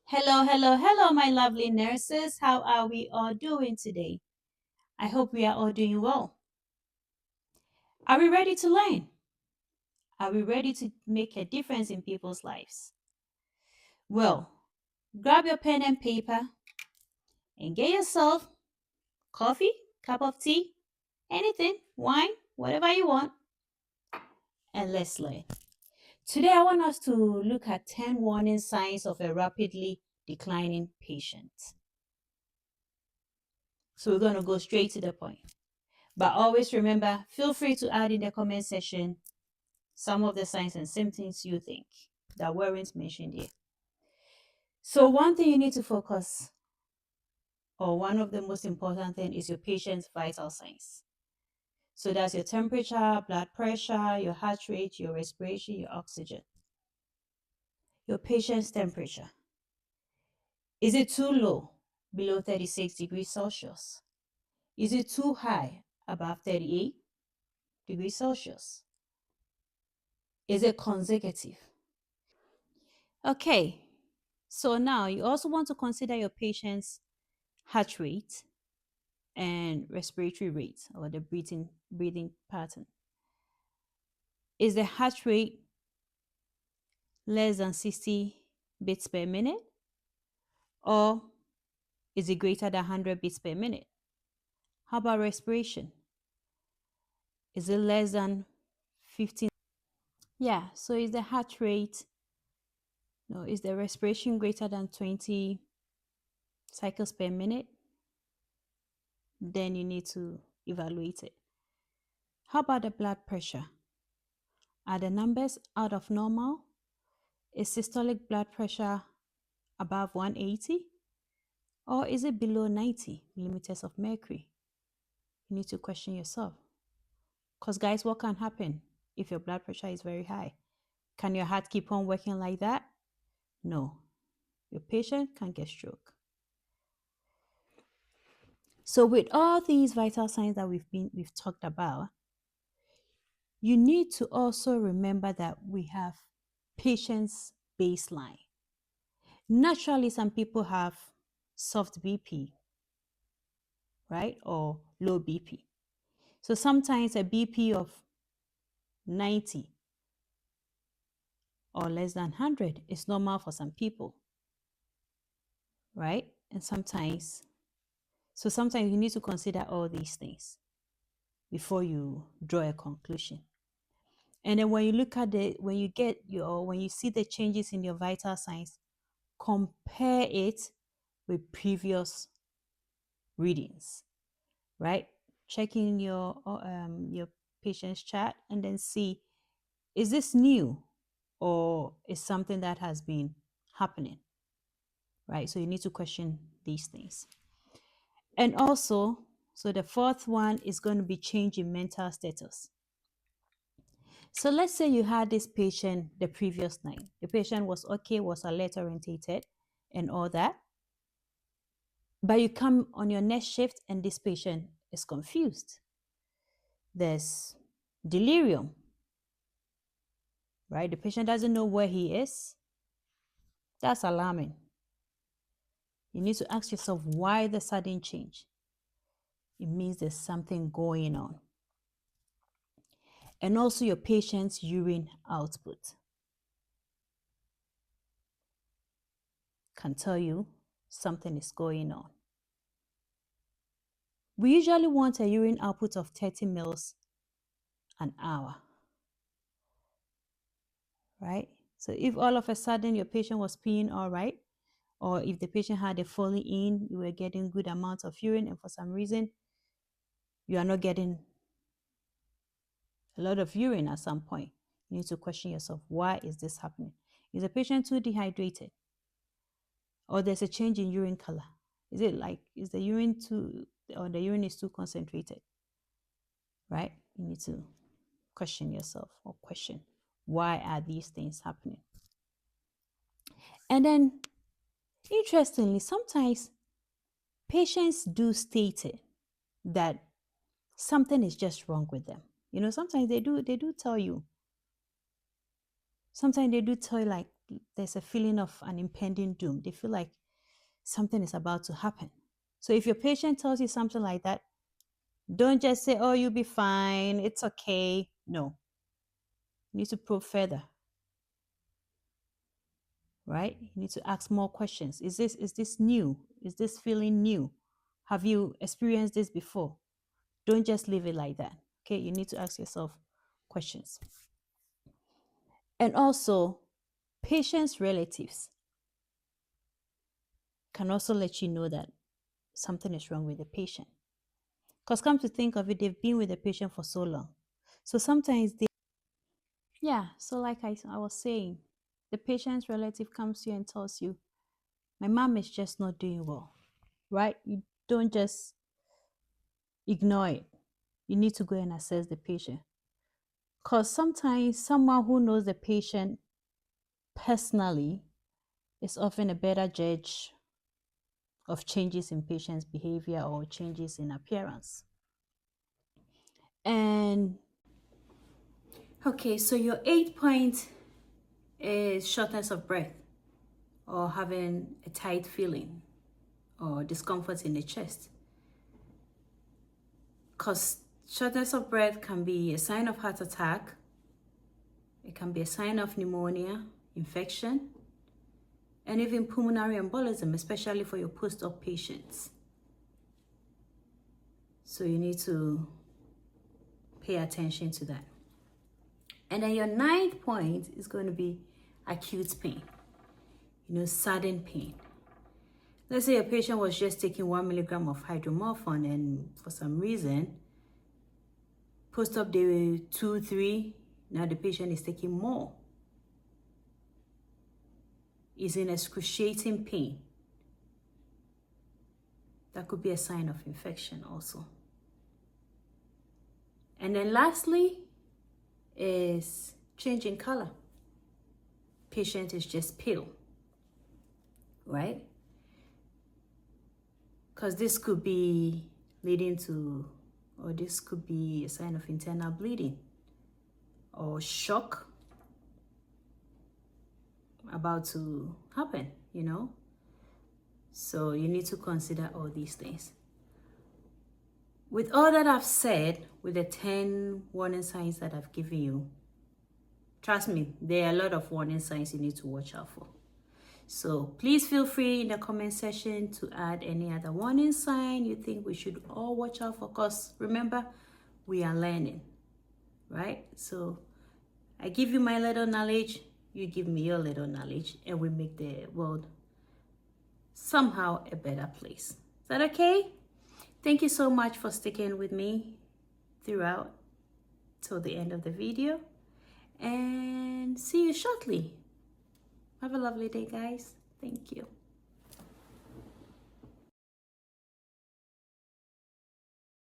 Hello, hello, hello, my lovely nurses. How are we all doing today? I hope we are all doing well. Are we ready to learn? Are we ready to make a difference in people's lives? Well, grab your pen and paper and get yourself coffee, cup of tea, anything, wine, whatever you want, and let's learn. Today, I want us to look at 10 warning signs of a rapidly declining patient. So, we're going to go straight to the point. But always remember, feel free to add in the comment section some of the signs and symptoms you think that weren't mentioned here. So one thing you need to focus, or one of the most important thing, is your patient's vital signs. So that's your temperature, blood pressure, your heart rate, your respiration, your oxygen. Your patient's temperature. Is it too low, below 36 degrees Celsius? Is it too high, above 38 degrees Celsius? Is it consecutive? Okay, so now you also want to consider your patient's heart rate and respiratory rate, or the breathing pattern. Is the heart rate less than 60 beats per minute, or is it greater than 100 beats per minute? How about respiration? Is it less than 15? Yeah, so is the heart rate, no, is the respiration greater than 20 cycles per minute? Then you need to evaluate it. How about the blood pressure? Are the numbers out of normal? Is systolic blood pressure above 180? Or is it below 90 millimeters of mercury? You need to question yourself. Because, guys, what can happen if your blood pressure is very high? Can your heart keep on working like that? No. Your patient can get stroke. So, with all these vital signs that we've talked about, you need to also remember that we have patient's baseline. Naturally, some people have soft BP, right? Or low BP. So sometimes a BP of 90 or less than 100 is normal for some people, right? And sometimes you need to consider all these things before you draw a conclusion. And then when you look at when you see the changes in your vital signs, compare it with previous readings, right? Check in your patient's chart and then see, is this new or is something that has been happening, right? So you need to question these things. And also, so the fourth one is going to be change in mental status. So let's say you had this patient the previous night. The patient was okay, was alert orientated and all that. But you come on your next shift and this patient is confused. There's delirium, right? The patient doesn't know where he is. That's alarming. You need to ask yourself, why the sudden change? It means there's something going on. And also your patient's urine output can tell you something is going on. We usually want a urine output of 30 mils an hour, right? So if all of a sudden your patient was peeing all right, or if the patient had a falling in, you were getting good amounts of urine, and for some reason you are not getting a lot of urine at some point, you need to question yourself, why is this happening? Is the patient too dehydrated? Or there's a change in urine color? Is the urine is too concentrated? Right? You need to question yourself, or question, why are these things happening? And then, interestingly, sometimes patients do state it, that something is just wrong with them. Sometimes they do tell you. Sometimes they do tell you, like, there's a feeling of an impending doom. They feel like something is about to happen. So if your patient tells you something like that, don't just say, oh, you'll be fine, it's okay. No. You need to probe further. Right? You need to ask more questions. Is this new? Is this feeling new? Have you experienced this before? Don't just leave it like that. Okay, you need to ask yourself questions. And also, patients' relatives can also let you know that something is wrong with the patient. Because come to think of it, they've been with the patient for so long. So sometimes so like I was saying, the patient's relative comes to you and tells you, my mom is just not doing well, right? You don't just ignore it. You need to go and assess the patient. Because sometimes someone who knows the patient personally is often a better judge of changes in patient's behavior or changes in appearance. And okay, so your 8 point is shortness of breath or having a tight feeling or discomfort in the chest. Because shortness of breath can be a sign of heart attack. It can be a sign of pneumonia, infection, and even pulmonary embolism, especially for your post-op patients. So you need to pay attention to that. And then your 9th point is going to be acute pain, sudden pain. Let's say your patient was just taking 1 milligram of hydromorphone and for some reason, post-op day 2, 3, now the patient is taking more. Is in excruciating pain. That could be a sign of infection also. And then lastly is change in color. Patient is just pale, right? Because this could be leading to, or this could be a sign of internal bleeding or shock about to happen, So you need to consider all these things. With all that I've said, with the 10 warning signs that I've given you, trust me, there are a lot of warning signs you need to watch out for. So please feel free in the comment section to add any other warning sign you think we should all watch out for, because remember, we are learning, right? So I give you my little knowledge, you give me your little knowledge, and we make the world somehow a better place. Is that okay? Thank you so much for sticking with me throughout till the end of the video, and see you shortly. Have a lovely day, guys. Thank you.